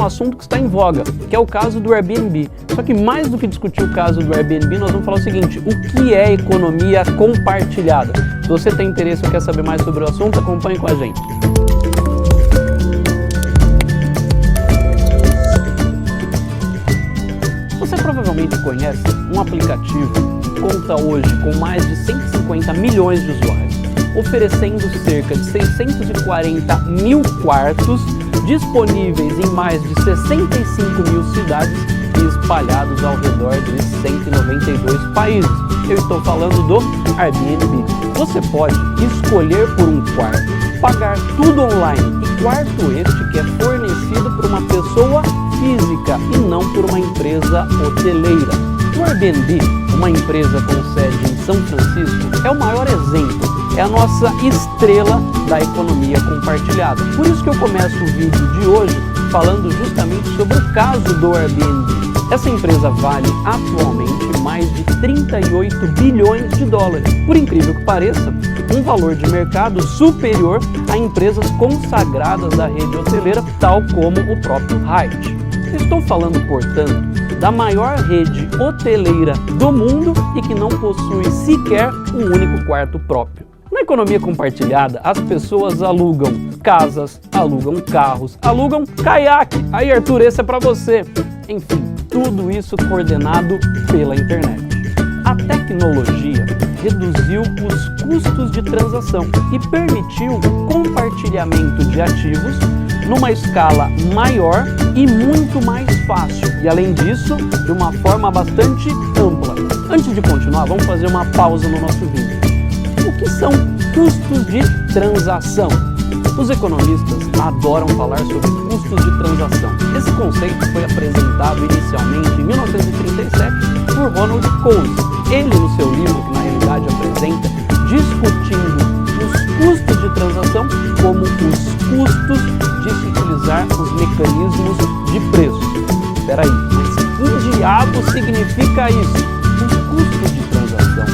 um assunto que está em voga, que é o caso do Airbnb. Só que mais do que discutir o caso do Airbnb, nós vamos falar o seguinte: o que é economia compartilhada? Se você tem interesse ou quer saber mais sobre o assunto, acompanhe com a gente. Você provavelmente conhece um aplicativo que conta hoje com mais de 150 milhões de usuários, oferecendo cerca de 640 mil quartos disponíveis em mais de 65 mil cidades e espalhados ao redor de 192 países. Eu estou falando do Airbnb. Você pode escolher por um quarto, pagar tudo online, e quarto este que é fornecido por uma pessoa física e não por uma empresa hoteleira. O Airbnb, uma empresa com sede em São Francisco, é o maior exemplo. É a nossa estrela da economia compartilhada. Por isso que eu começo o vídeo de hoje falando justamente sobre o caso do Airbnb. Essa empresa vale atualmente mais de 38 bilhões de dólares. Por incrível que pareça, um valor de mercado superior a empresas consagradas da rede hoteleira, tal como o próprio Hyatt. Estou falando, portanto, da maior rede hoteleira do mundo e que não possui sequer um único quarto próprio. Na economia compartilhada, as pessoas alugam casas, alugam carros, alugam caiaque. Aí, Arthur, esse é para você. Enfim, tudo isso coordenado pela internet. A tecnologia reduziu os custos de transação e permitiu o compartilhamento de ativos numa escala maior e muito mais fácil. E além disso, de uma forma bastante ampla. Antes de continuar, vamos fazer uma pausa no nosso vídeo. O que são custos de transação? Os economistas adoram falar sobre custos de transação. Esse conceito foi apresentado inicialmente em 1937 por Ronald Coase. Ele, no seu livro, que na realidade apresenta, discutindo os custos de transação como os custos de se utilizar os mecanismos de preço. Espera aí, mas que diabo significa isso? Os custos de transação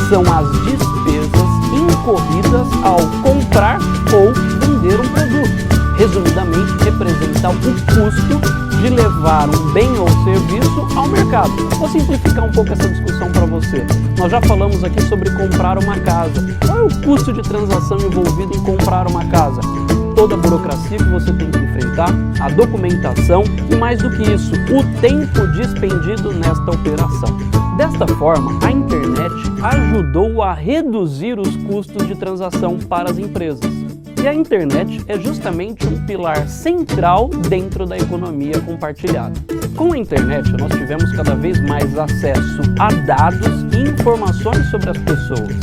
são as despesas incorridas ao comprar ou vender um produto. Resumidamente, representa o custo de levar um bem ou serviço ao mercado. Vou simplificar um pouco essa discussão para você. Nós já falamos aqui sobre comprar uma casa. Qual é o custo de transação envolvido em comprar uma casa? Toda a burocracia que você tem que enfrentar, a documentação e, mais do que isso, o tempo dispendido nesta operação. Desta forma, a internet ajudou a reduzir os custos de transação para as empresas. E a internet é justamente um pilar central dentro da economia compartilhada. Com a internet, nós tivemos cada vez mais acesso a dados e informações sobre as pessoas.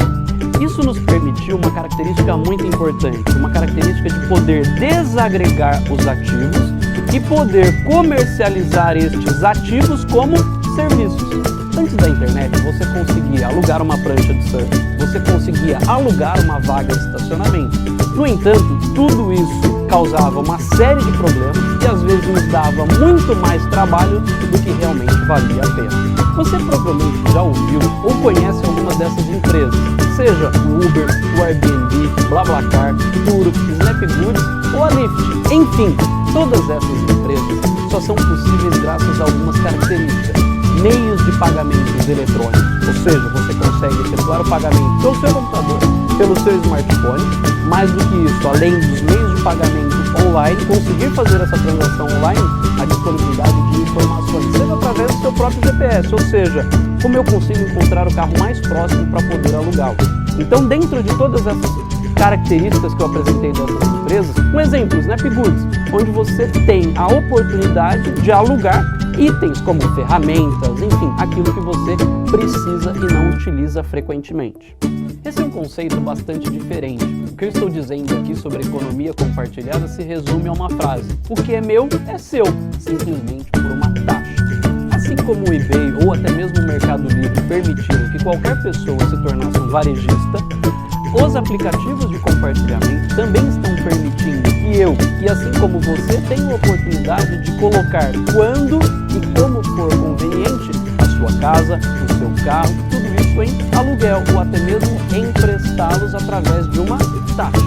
Isso nos permitiu uma característica muito importante, uma característica de poder desagregar os ativos e poder comercializar estes ativos como serviços. Antes da internet, você conseguia alugar uma prancha de surf, você conseguia alugar uma vaga de estacionamento. No entanto, tudo isso causava uma série de problemas e às vezes nos dava muito mais trabalho do que realmente valia a pena. Você provavelmente já ouviu ou conhece alguma dessas empresas, seja o Uber, o Airbnb, BlaBlaCar, Turo, Snapgoods ou a Lyft. Enfim, todas essas empresas só são possíveis graças a algumas características. Meios de pagamentos eletrônicos, ou seja, você consegue efetuar o pagamento pelo seu computador, pelo seu smartphone. Mais do que isso, além dos meios de pagamento online, conseguir fazer essa transação online, a disponibilidade de informações, seja através do seu próprio GPS, ou seja, como eu consigo encontrar o carro mais próximo para poder alugá-lo. Então, dentro de todas essas características que eu apresentei dessas empresas, um exemplo, o Snapgoods, onde você tem a oportunidade de alugar itens como ferramentas, enfim, aquilo que você precisa e não utiliza frequentemente. Esse é um conceito bastante diferente. O que eu estou dizendo aqui sobre economia compartilhada se resume a uma frase: o que é meu é seu, simplesmente por uma taxa. Assim como o eBay ou até mesmo o Mercado Livre permitiram que qualquer pessoa se tornasse um varejista, os aplicativos de compartilhamento também estão permitindo que eu, e assim como você, tenha a oportunidade de colocar quando e como for conveniente a sua casa, o seu carro, tudo isso em aluguel ou até mesmo emprestá-los através de uma taxa.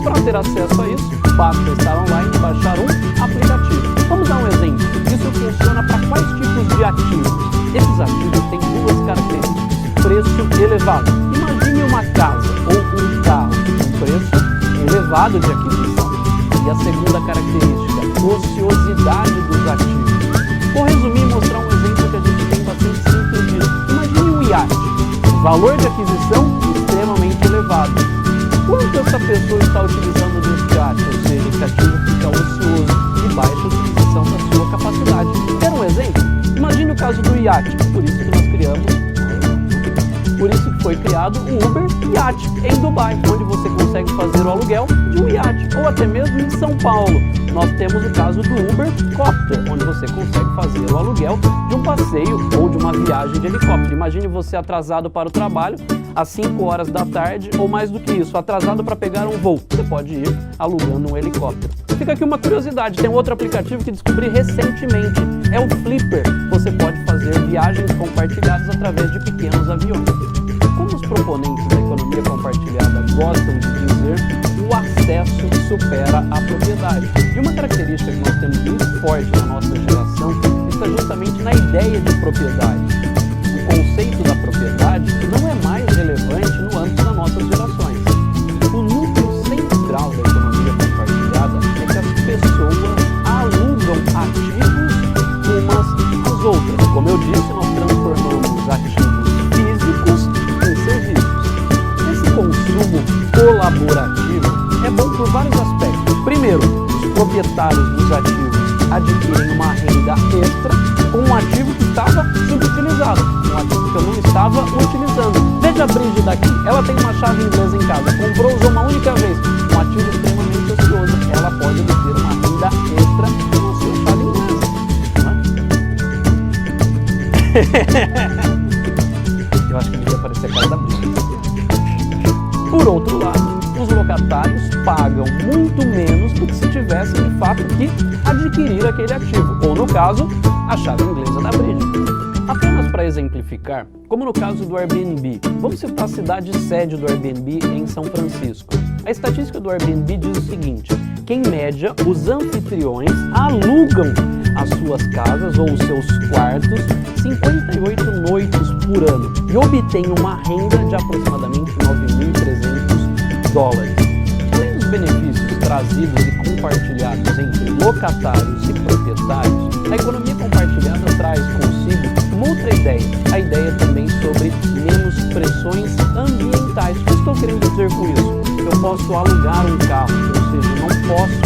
Para ter acesso a isso, basta estar online e baixar um aplicativo. Vamos dar um exemplo. Isso funciona para quais tipos de ativos? Esses ativos têm duas características. Preço elevado. Imagine uma casa ou um carro com preço elevado de aquisição. E a segunda característica, ociosidade dos ativos. Vou resumir e mostrar um exemplo que a gente tem bastante simples disso. Imagine um iate. Valor de aquisição extremamente elevado. Quanto essa pessoa está utilizando desse iate? Ou seja, esse ativo fica ocioso e baixa utilização da sua capacidade. Quer um exemplo? Imagine o caso do iate. Por isso que foi criado o Uber Yacht em Dubai, onde você consegue fazer o aluguel de um iate. Ou até mesmo em São Paulo, nós temos o caso do Uber Copter, onde você consegue fazer o aluguel de um passeio ou de uma viagem de helicóptero. Imagine você atrasado para o trabalho às 5 horas da tarde ou mais do que isso, atrasado para pegar um voo. Você pode ir alugando um helicóptero. Fica aqui uma curiosidade, tem outro aplicativo que descobri recentemente, é o Flipper. Você pode fazer viagens compartilhadas através de pequenos aviões. Como os proponentes da economia compartilhada gostam de dizer, o acesso supera a propriedade. E uma característica que nós temos muito forte na nossa geração está justamente na ideia de propriedade. O conceito da propriedade não é mais relevante no âmbito das nossas gerações. O núcleo central da economia compartilhada é que as pessoas alugam ativos umas às outras. Como eu disse, nós transformamos ativos físicos em serviços. Esse consumo colaborativo é bom por vários aspectos. Primeiro, os proprietários dos ativos adquirem uma renda extra com um ativo que estava subutilizado, um ativo que eu não estava utilizando. Veja a Brígida aqui, ela tem uma chave inglesa em casa, comprou, usou uma única vez, um ativo extremamente ocioso, ela pode obter uma renda extra com a sua chave inglesa. Eu acho que devia aparecer a cara da Brígida. Por outro lado, os locatários pagam muito menos do que se tivessem de fato que adquirir aquele ativo, ou no caso, a chave inglesa da Brígida. Apenas para exemplificar, como no caso do Airbnb, vamos citar a cidade sede do Airbnb em São Francisco. A estatística do Airbnb diz o seguinte, que em média os anfitriões alugam as suas casas ou os seus quartos 58 noites por ano e obtêm uma renda de aproximadamente $9.300. Além dos benefícios trazidos e compartilhados entre locatários e proprietários, a economia compartilhada traz consigo uma outra ideia, a ideia também sobre menos pressões ambientais. O que estou querendo dizer com isso? Eu posso alugar um carro, ou seja, eu não posso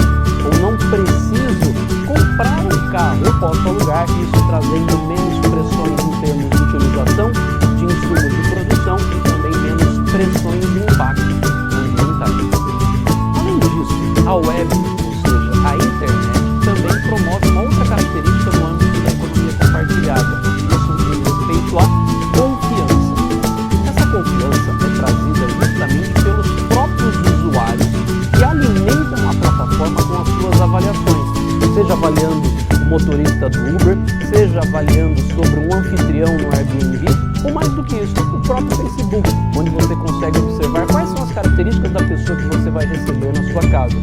ou não preciso comprar um carro, eu posso alugar, isso trazendo menos pressões em termos de utilização de insumos de produção e também menos pressões de impacto ambientais. Além disso, a web, ou seja, a internet, também promove uma outra característica no âmbito da economia compartilhada. Isso diz respeito à confiança. Essa confiança é trazida justamente pelos próprios usuários que alimentam a plataforma com as suas avaliações, seja avaliando o motorista do Uber, seja avaliando sobre um anfitrião no Airbnb, ou mais do que isso, o próprio Facebook, onde você consegue observar quais são as características da pessoa que você vai receber na sua casa.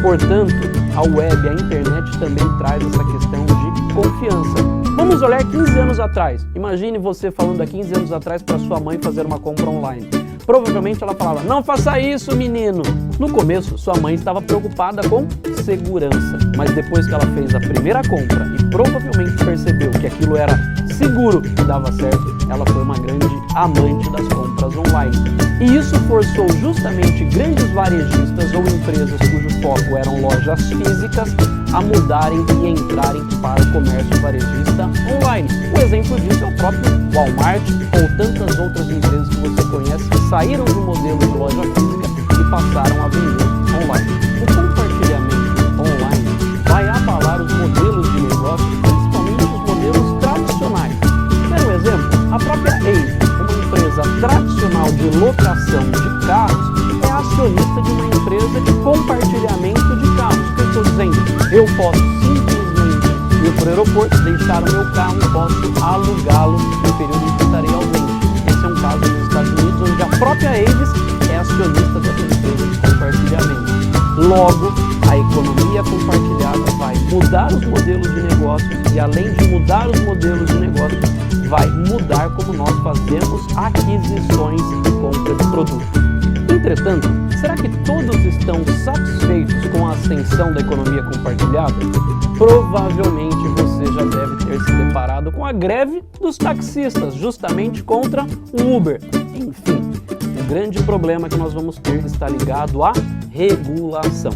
Portanto, a web, a internet também traz essa questão de confiança. Vamos olhar 15 anos atrás. Imagine você falando há 15 anos atrás para sua mãe fazer uma compra online. Provavelmente ela falava, não faça isso, menino. No começo, sua mãe estava preocupada com segurança, mas depois que ela fez a primeira compra e provavelmente percebeu que aquilo era seguro e dava certo, ela foi uma grande amante das compras online. E isso forçou justamente grandes varejistas ou empresas cujo foco eram lojas físicas a mudarem e entrarem para o comércio varejista online. O exemplo disso é o próprio Walmart ou tantas outras empresas que você conhece que saíram do modelo de loja física e passaram a vender online. O compartilhamento online vai abalar os modelos de negócio, principalmente os modelos tradicionais. Quer um exemplo? A própria Ave, uma empresa tradicional de locação de carros, é acionista de uma empresa de compartilhamento de carros. O que eu estou dizendo? Eu posso simplesmente ir para o aeroporto, deixar o meu carro e posso alugá-lo no período em que estarei ausente. Esse é um caso nos Estados Unidos, onde a própria Avis é acionista dessa empresa de compartilhamento. Logo, A economia compartilhada vai mudar os modelos de negócios e, além de mudar os modelos de negócios, vai mudar como nós fazemos aquisições e compra de produtos. Entretanto, será que todos estão satisfeitos com a ascensão da economia compartilhada? Provavelmente você já deve ter se deparado com a greve dos taxistas, justamente contra o Uber. Enfim, o grande problema que nós vamos ter está ligado à regulação.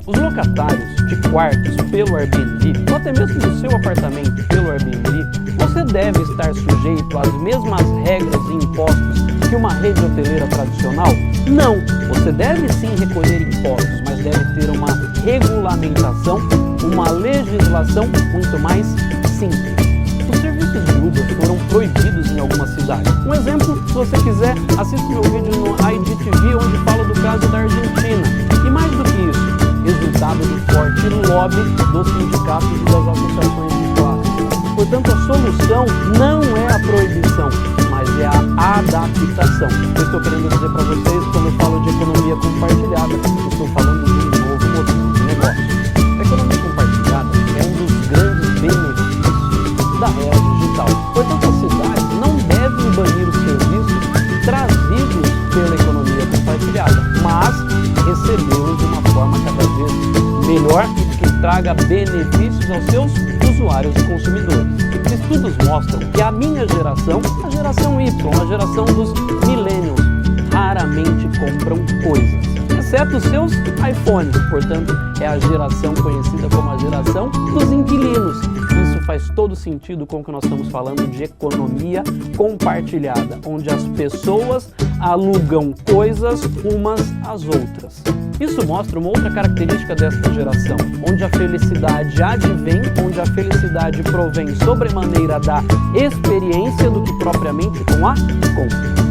Os locatários de quartos pelo Airbnb, ou até mesmo do seu apartamento pelo Airbnb, você deve estar sujeito às mesmas regras e impostos que uma rede hoteleira tradicional? Não! Você deve sim recolher impostos, mas deve ter uma regulamentação, uma legislação muito mais simples. Os serviços de Uber foram proibidos em algumas cidades. Um exemplo, se você quiser, assista meu vídeo no IGTV, onde falo do caso da Argentina. E mais do que isso, resultado do forte lobby dos sindicatos e das associações de classe. Portanto, a solução não é a proibição, mas é a adaptação. Eu estou querendo dizer para vocês, quando eu falo de economia compartilhada, eu estou falando de um novo modelo de negócio. A economia compartilhada é um dos grandes benefícios da era digital. Portanto, as cidades não devem banir os serviços trazidos pela economia compartilhada, mas recebê-los de uma forma cada vez melhor e que traga benefícios aos seus usuários e consumidores. Estudos mostram que a minha geração, a geração Y, a geração dos millennials, raramente compram coisas, exceto os seus iPhones. Portanto, é a geração conhecida como a geração dos inquilinos. Isso faz todo sentido com o que nós estamos falando de economia compartilhada, onde as pessoas alugam coisas umas às outras. Isso mostra uma outra característica desta geração, onde a felicidade advém, onde a felicidade provém sobremaneira da experiência do que propriamente com a compra.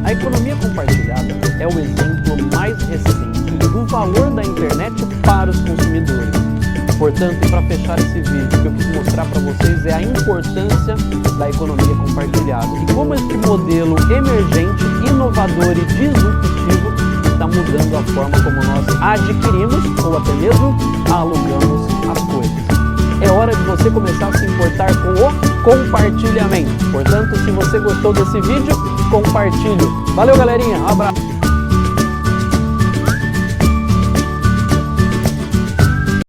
A economia compartilhada é o exemplo mais recente do valor da internet para os consumidores. Portanto, para fechar esse vídeo, o que eu quis mostrar para vocês é a importância da economia compartilhada e como este modelo emergente, inovador e disruptivo está mudando a forma como nós adquirimos ou até mesmo alugamos as coisas. É hora de você começar a se importar com o compartilhamento. Portanto, se você gostou desse vídeo, compartilhe. Valeu, galerinha. Um abraço.